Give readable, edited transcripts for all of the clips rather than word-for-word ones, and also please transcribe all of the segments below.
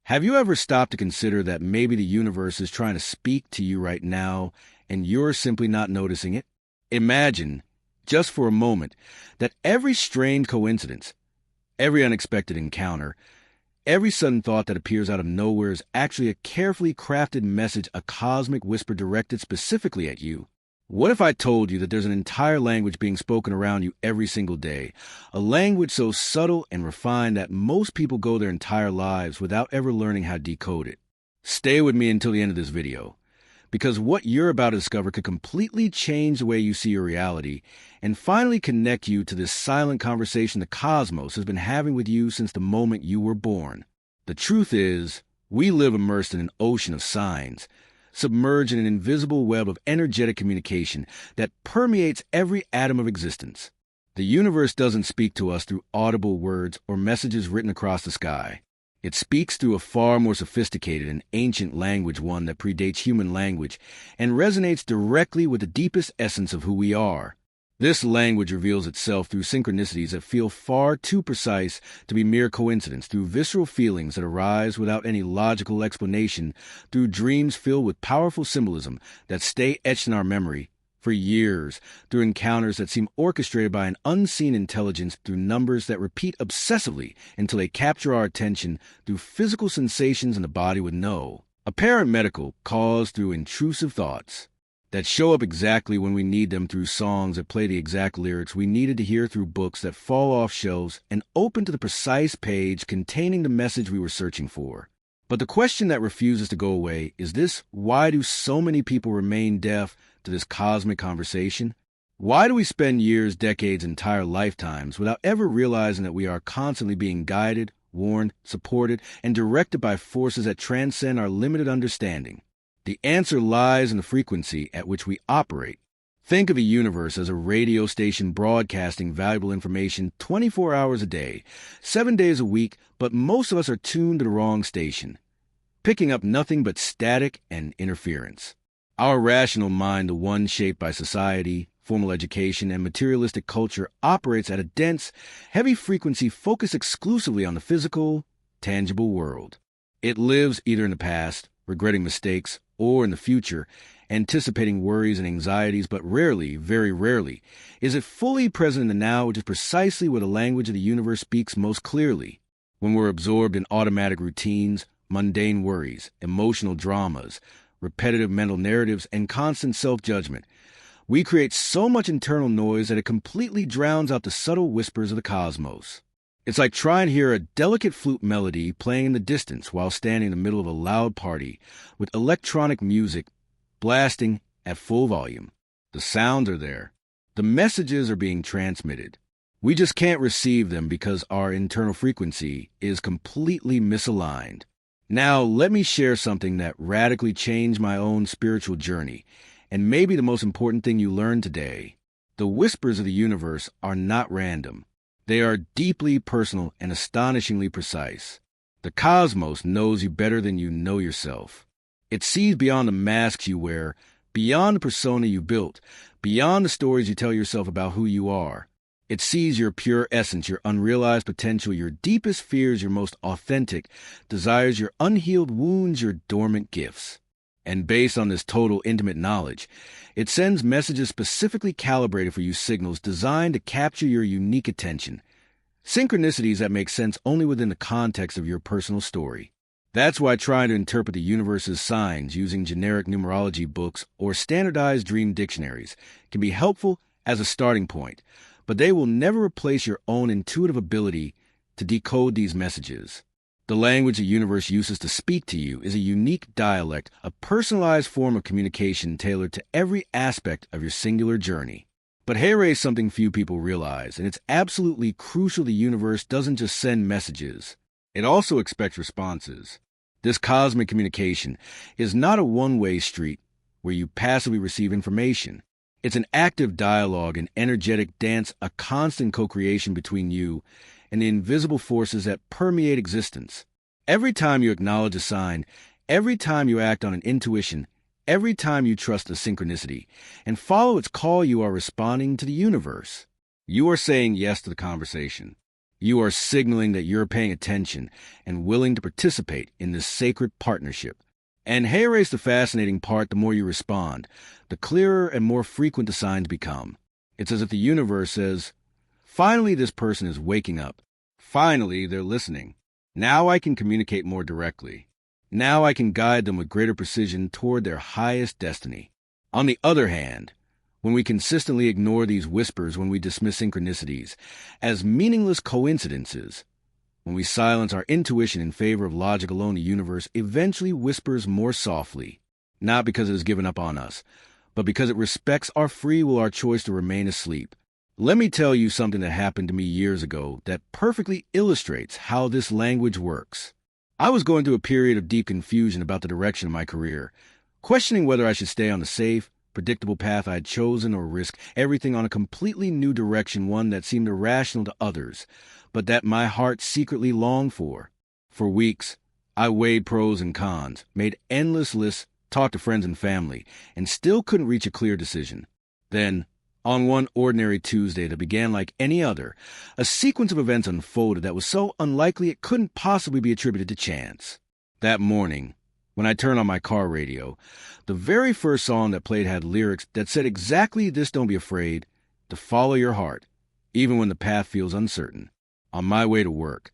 Have you ever stopped to consider that maybe the universe is trying to speak to you right now and you're simply not noticing it? Imagine, just for a moment, that every strange coincidence, every unexpected encounter, every sudden thought that appears out of nowhere is actually a carefully crafted message, a cosmic whisper directed specifically at you. What if I told you that there's an entire language being spoken around you every single day, a language so subtle and refined that most people go their entire lives without ever learning how to decode it? Stay with me until the end of this video, because what you're about to discover could completely change the way you see your reality and finally connect you to this silent conversation the cosmos has been having with you since the moment you were born. The truth is, we live immersed in an ocean of signs, submerged in an invisible web of energetic communication that permeates every atom of existence. The universe doesn't speak to us through audible words or messages written across the sky. It speaks through a far more sophisticated and ancient language, one that predates human language and resonates directly with the deepest essence of who we are. This language reveals itself through synchronicities that feel far too precise to be mere coincidence, through visceral feelings that arise without any logical explanation, through dreams filled with powerful symbolism that stay etched in our memory for years, through encounters that seem orchestrated by an unseen intelligence, through numbers that repeat obsessively until they capture our attention, through physical sensations in the body with no apparent medical cause, through intrusive thoughts that show up exactly when we need them, through songs that play the exact lyrics we needed to hear, through books that fall off shelves and open to the precise page containing the message we were searching for. But the question that refuses to go away is this: why do so many people remain deaf to this cosmic conversation? Why do we spend years, decades, entire lifetimes without ever realizing that we are constantly being guided, warned, supported, and directed by forces that transcend our limited understanding? The answer lies in the frequency at which we operate. Think of the universe as a radio station broadcasting valuable information 24 hours a day, 7 days a week, but most of us are tuned to the wrong station, picking up nothing but static and interference. Our rational mind, the one shaped by society, formal education, and materialistic culture, operates at a dense, heavy frequency focused exclusively on the physical, tangible world. It lives either in the past, regretting mistakes, or in the future, anticipating worries and anxieties, but rarely, very rarely, is it fully present in the now, which is precisely where the language of the universe speaks most clearly. When we're absorbed in automatic routines, mundane worries, emotional dramas, repetitive mental narratives, and constant self-judgment, we create so much internal noise that it completely drowns out the subtle whispers of the cosmos. It's like trying to hear a delicate flute melody playing in the distance while standing in the middle of a loud party with electronic music blasting at full volume. The sounds are there. The messages are being transmitted. We just can't receive them because our internal frequency is completely misaligned. Now, let me share something that radically changed my own spiritual journey, and maybe the most important thing you learned today. The whispers of the universe are not random. They are deeply personal and astonishingly precise. The cosmos knows you better than you know yourself. It sees beyond the masks you wear, beyond the persona you built, beyond the stories you tell yourself about who you are. It sees your pure essence, your unrealized potential, your deepest fears, your most authentic desires, your unhealed wounds, your dormant gifts. And based on this total intimate knowledge, it sends messages specifically calibrated for you, signals designed to capture your unique attention. Synchronicities that make sense only within the context of your personal story. That's why trying to interpret the universe's signs using generic numerology books or standardized dream dictionaries can be helpful as a starting point, but they will never replace your own intuitive ability to decode these messages. The language the universe uses to speak to you is a unique dialect, a personalized form of communication tailored to every aspect of your singular journey. But here is something few people realize, and it's absolutely crucial: the universe doesn't just send messages. It also expects responses. This cosmic communication is not a one-way street where you passively receive information. It's an active dialogue, an energetic dance, a constant co-creation between you and the invisible forces that permeate existence. Every time you acknowledge a sign, every time you act on an intuition, every time you trust a synchronicity and follow its call, you are responding to the universe. You are saying yes to the conversation. You are signaling that you're paying attention and willing to participate in this sacred partnership. And here's the fascinating part: the more you respond, the clearer and more frequent the signs become. It's as if the universe says, finally this person is waking up. Finally they're listening. Now I can communicate more directly. Now I can guide them with greater precision toward their highest destiny. On the other hand, when we consistently ignore these whispers, when we dismiss synchronicities as meaningless coincidences, when we silence our intuition in favor of logic alone, the universe eventually whispers more softly, not because it has given up on us, but because it respects our free will, our choice to remain asleep. Let me tell you something that happened to me years ago that perfectly illustrates how this language works. I was going through a period of deep confusion about the direction of my career, questioning whether I should stay on the safe, predictable path I had chosen or risk everything on a completely new direction, one that seemed irrational to others, but that my heart secretly longed for. For weeks, I weighed pros and cons, made endless lists, talked to friends and family, and still couldn't reach a clear decision. Then, on one ordinary Tuesday that began like any other, a sequence of events unfolded that was so unlikely it couldn't possibly be attributed to chance. That morning, when I turned on my car radio, the very first song that played had lyrics that said exactly this: don't be afraid to follow your heart, even when the path feels uncertain. On my way to work,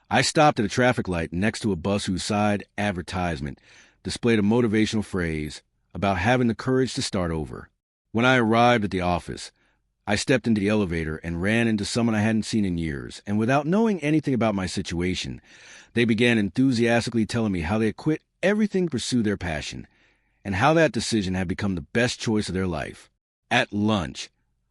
I stopped at a traffic light next to a bus whose side advertisement displayed a motivational phrase about having the courage to start over. When I arrived at the office, I stepped into the elevator and ran into someone I hadn't seen in years, and without knowing anything about my situation, they began enthusiastically telling me how they had quit everything to pursue their passion, and how that decision had become the best choice of their life. At lunch,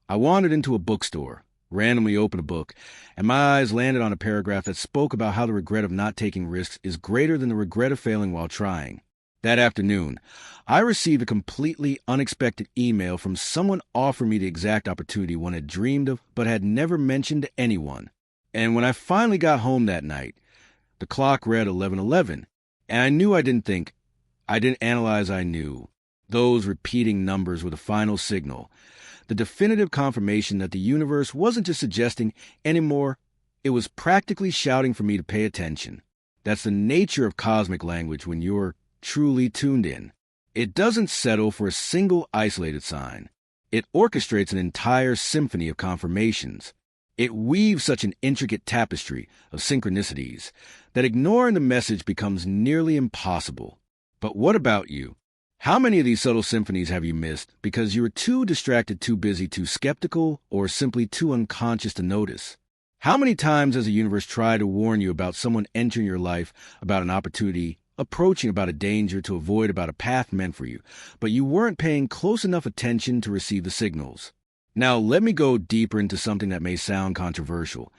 I wandered into a bookstore, randomly opened a book, and my eyes landed on a paragraph that spoke about how the regret of not taking risks is greater than the regret of failing while trying. That afternoon, I received a completely unexpected email from someone offering me the exact opportunity one had dreamed of but had never mentioned to anyone. And when I finally got home that night, the clock read 11:11, and I knew I didn't think. I didn't analyze, I knew. Those repeating numbers were the final signal, the definitive confirmation that the universe wasn't just suggesting anymore, it was practically shouting for me to pay attention. That's the nature of cosmic language when you're truly tuned in. It doesn't settle for a single isolated sign. It orchestrates an entire symphony of confirmations. It weaves such an intricate tapestry of synchronicities that ignoring the message becomes nearly impossible. But what about you? How many of these subtle symphonies have you missed because you were too distracted, too busy, too skeptical, or simply too unconscious to notice? How many times has the universe tried to warn you about someone entering your life, about an opportunity, approaching, about a danger to avoid, about a path meant for you, but you weren't paying close enough attention to receive the signals? Now, let me go deeper into something that may sound controversial,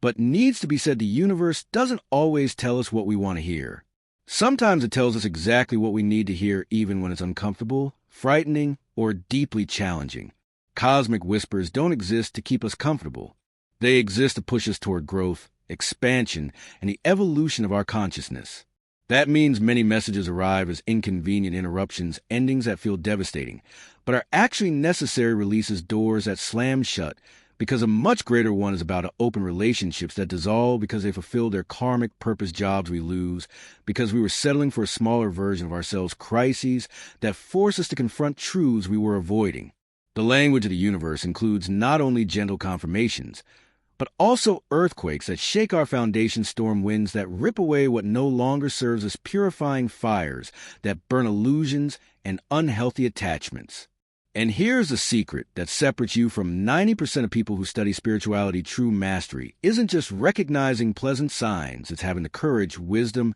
but needs to be said. The universe doesn't always tell us what we want to hear. Sometimes it tells us exactly what we need to hear, even when it's uncomfortable, frightening, or deeply challenging. Cosmic whispers don't exist to keep us comfortable. They exist to push us toward growth, expansion, and the evolution of our consciousness. That means many messages arrive as inconvenient interruptions, endings that feel devastating, but are actually necessary releases, doors that slam shut, because a much greater one is about to open, relationships that dissolve because they fulfill their karmic purpose, jobs we lose because we were settling for a smaller version of ourselves, crises that force us to confront truths we were avoiding. The language of the universe includes not only gentle confirmations, but also earthquakes that shake our foundation, storm winds that rip away what no longer serves us, purifying fires that burn illusions and unhealthy attachments. And here's the secret that separates you from 90% of people who study spirituality. True mastery isn't just recognizing pleasant signs, it's having the courage, wisdom,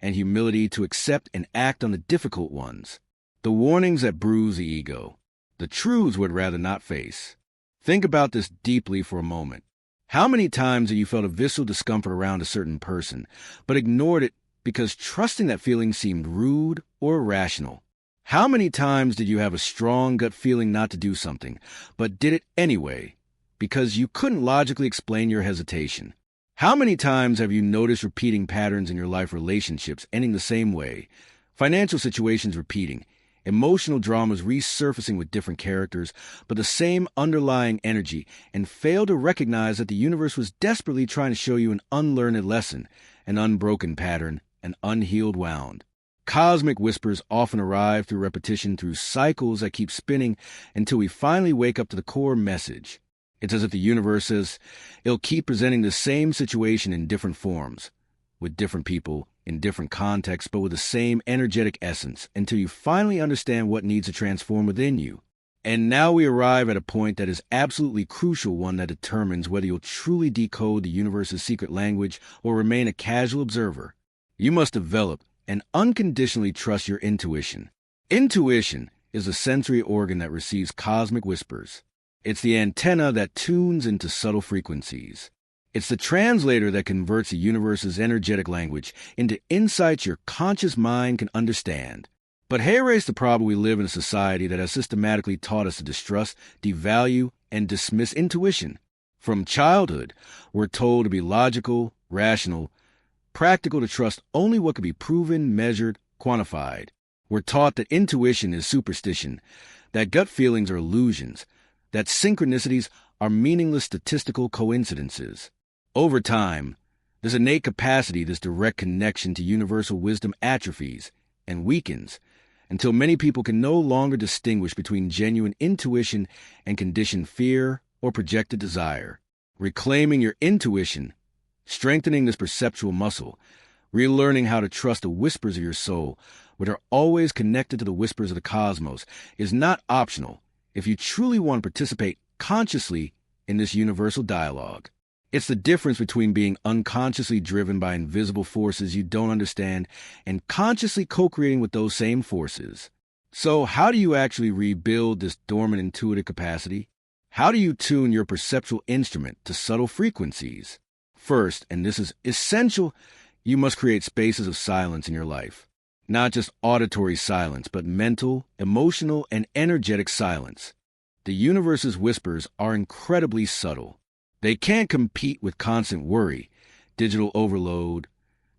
and humility to accept and act on the difficult ones. The warnings that bruise the ego, the truths we'd rather not face. Think about this deeply for a moment. How many times have you felt a visceral discomfort around a certain person, but ignored it because trusting that feeling seemed rude or irrational? How many times did you have a strong gut feeling not to do something, but did it anyway, because you couldn't logically explain your hesitation? How many times have you noticed repeating patterns in your life, relationships ending the same way, financial situations repeating, Emotional dramas resurfacing with different characters, but the same underlying energy, and fail to recognize that the universe was desperately trying to show you an unlearned lesson, an unbroken pattern, an unhealed wound. Cosmic whispers often arrive through repetition, through cycles that keep spinning until we finally wake up to the core message. It's as if the universe says it'll keep presenting the same situation in different forms, with different people, in different contexts, but with the same energetic essence, until you finally understand what needs to transform within you. And now we arrive at a point that is absolutely crucial, one that determines whether you'll truly decode the universe's secret language or remain a casual observer. You must develop and unconditionally trust your intuition. Intuition is a sensory organ that receives cosmic whispers. It's the antenna that tunes into subtle frequencies. It's the translator that converts the universe's energetic language into insights your conscious mind can understand. But here's the problem: we live in a society that has systematically taught us to distrust, devalue, and dismiss intuition. From childhood, we're told to be logical, rational, practical, to trust only what can be proven, measured, quantified. We're taught that intuition is superstition, that gut feelings are illusions, that synchronicities are meaningless statistical coincidences. Over time, this innate capacity, this direct connection to universal wisdom atrophies and weakens until many people can no longer distinguish between genuine intuition and conditioned fear or projected desire. Reclaiming your intuition, strengthening this perceptual muscle, relearning how to trust the whispers of your soul, which are always connected to the whispers of the cosmos, is not optional if you truly want to participate consciously in this universal dialogue. It's the difference between being unconsciously driven by invisible forces you don't understand and consciously co-creating with those same forces. So how do you actually rebuild this dormant intuitive capacity? How do you tune your perceptual instrument to subtle frequencies? First, and this is essential, you must create spaces of silence in your life. Not just auditory silence, but mental, emotional, and energetic silence. The universe's whispers are incredibly subtle. They can't compete with constant worry, digital overload,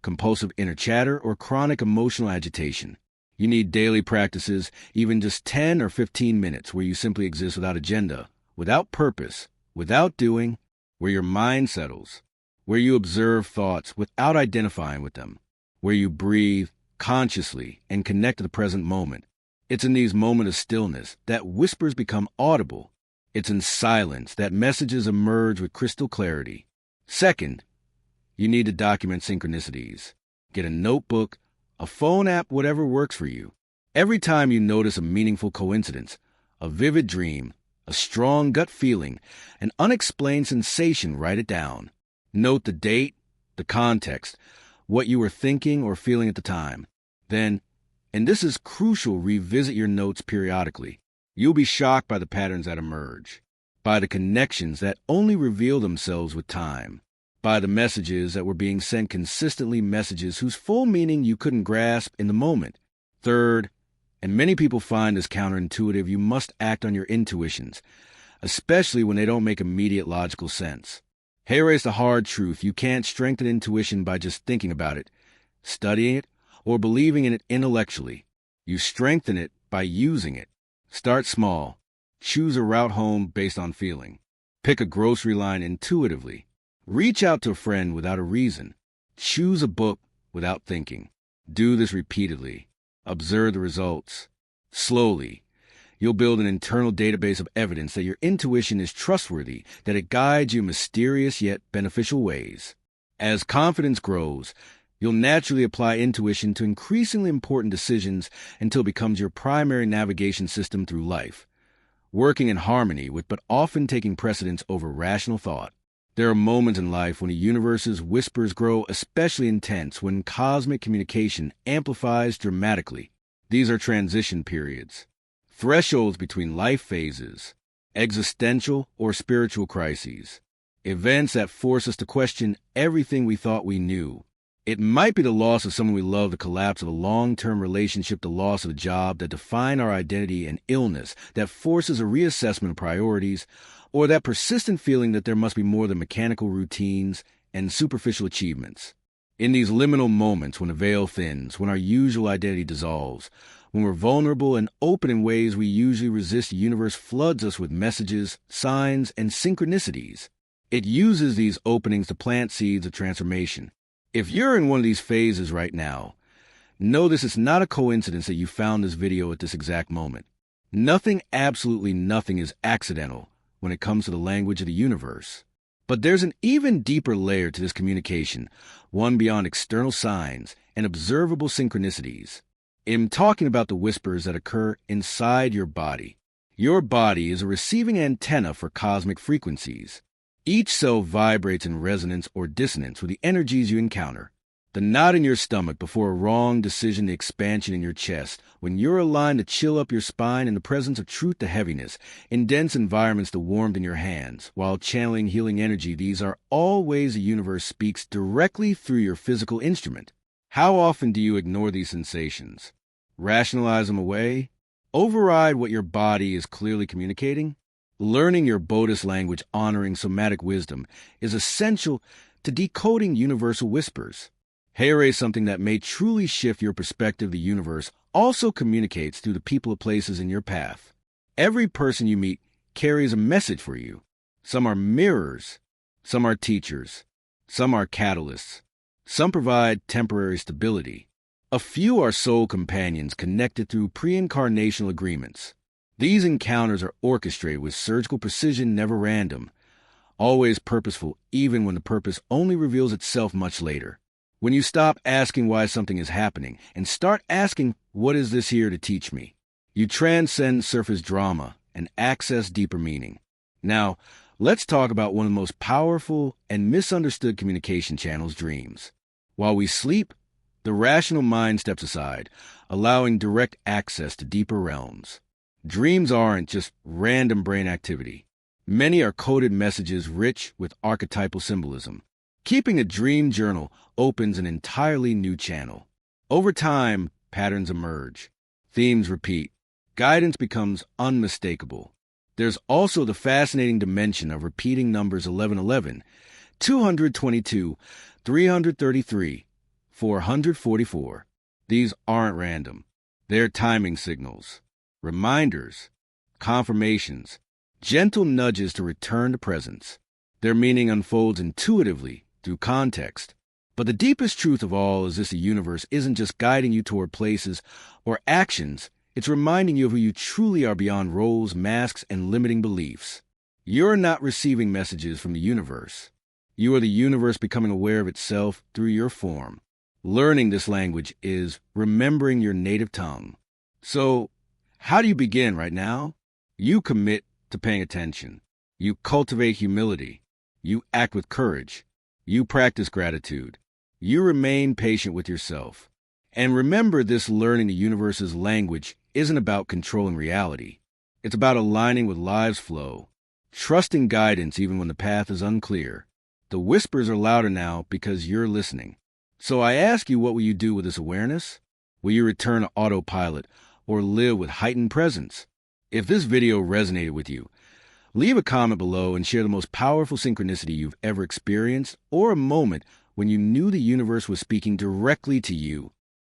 compulsive inner chatter, or chronic emotional agitation. You need daily practices, even just 10 or 15 minutes, where you simply exist without agenda, without purpose, without doing, where your mind settles, where you observe thoughts without identifying with them, where you breathe consciously and connect to the present moment. It's in these moments of stillness that whispers become audible. It's in silence that messages emerge with crystal clarity. Second, you need to document synchronicities. Get a notebook, a phone app, whatever works for you. Every time you notice a meaningful coincidence, a vivid dream, a strong gut feeling, an unexplained sensation, write it down. Note the date, the context, what you were thinking or feeling at the time. Then, and this is crucial, revisit your notes periodically. You'll be shocked by the patterns that emerge, by the connections that only reveal themselves with time, by the messages that were being sent consistently, messages whose full meaning you couldn't grasp in the moment. Third, and many people find this counterintuitive, you must act on your intuitions, especially when they don't make immediate logical sense. Here is the hard truth: you can't strengthen intuition by just thinking about it, studying it, or believing in it intellectually. You strengthen it by using it. Start small. Choose a route home based on feeling. Pick a grocery line intuitively. Reach out to a friend without a reason. Choose a book without thinking. Do this repeatedly. Observe the results. Slowly, you'll build an internal database of evidence that your intuition is trustworthy, that it guides you in mysterious yet beneficial ways. As confidence grows, you'll naturally apply intuition to increasingly important decisions until it becomes your primary navigation system through life, working in harmony with but often taking precedence over rational thought. There are moments in life when the universe's whispers grow especially intense, when cosmic communication amplifies dramatically. These are transition periods, thresholds between life phases, existential or spiritual crises, events that force us to question everything we thought we knew. It might be the loss of someone we love, the collapse of a long-term relationship, the loss of a job that define our identity, and illness that forces a reassessment of priorities, or that persistent feeling that there must be more than mechanical routines and superficial achievements. In these liminal moments when the veil thins, when our usual identity dissolves, when we're vulnerable and open in ways we usually resist, the universe floods us with messages, signs, and synchronicities. It uses these openings to plant seeds of transformation. If you're in one of these phases right now, know this is not a coincidence that you found this video at this exact moment. Nothing, absolutely nothing, is accidental when it comes to the language of the universe. But there's an even deeper layer to this communication, one beyond external signs and observable synchronicities. I'm talking about the whispers that occur inside your body. Your body is a receiving antenna for cosmic frequencies. Each cell vibrates in resonance or dissonance with the energies you encounter. The knot in your stomach before a wrong decision, the expansion in your chest, when you're aligned, to chill up your spine, in the presence of truth, the heaviness, in dense environments, the warmth in your hands, while channeling healing energy. These are all ways the universe speaks directly through your physical instrument. How often do you ignore these sensations? Rationalize them away? Override what your body is clearly communicating? Learning your Buddhist language, honoring somatic wisdom, is essential to decoding universal whispers. Here is something that may truly shift your perspective. The universe also communicates through the people or places in your path. Every person you meet carries a message for you. Some are mirrors, some are teachers, some are catalysts, some provide temporary stability. A few are soul companions connected through pre-incarnational agreements. These encounters are orchestrated with surgical precision, never random, always purposeful, even when the purpose only reveals itself much later. When you stop asking why something is happening and start asking, what is this here to teach me? You transcend surface drama and access deeper meaning. Now, let's talk about one of the most powerful and misunderstood communication channels, dreams. While we sleep, the rational mind steps aside, allowing direct access to deeper realms. Dreams aren't just random brain activity. Many are coded messages rich with archetypal symbolism. Keeping a dream journal opens an entirely new channel. Over time, patterns emerge. Themes repeat. Guidance becomes unmistakable. There's also the fascinating dimension of repeating numbers: 1111, 222, 333, 444. These aren't random. They're timing signals, reminders, confirmations, gentle nudges to return to presence. Their meaning unfolds intuitively through context. But the deepest truth of all is this: the universe isn't just guiding you toward places or actions, it's reminding you of who you truly are beyond roles, masks, and limiting beliefs. You're not receiving messages from the universe. You are the universe becoming aware of itself through your form. Learning this language is remembering your native tongue. So, how do you begin right now? You commit to paying attention. You cultivate humility. You act with courage. You practice gratitude. You remain patient with yourself. And remember, this learning the universe's language isn't about controlling reality. It's about aligning with life's flow, trusting guidance even when the path is unclear. The whispers are louder now because you're listening. So I ask you, what will you do with this awareness? Will you return to autopilot or live with heightened presence? If this video resonated with you, leave a comment below and share the most powerful synchronicity you've ever experienced, or a moment when you knew the universe was speaking directly to you.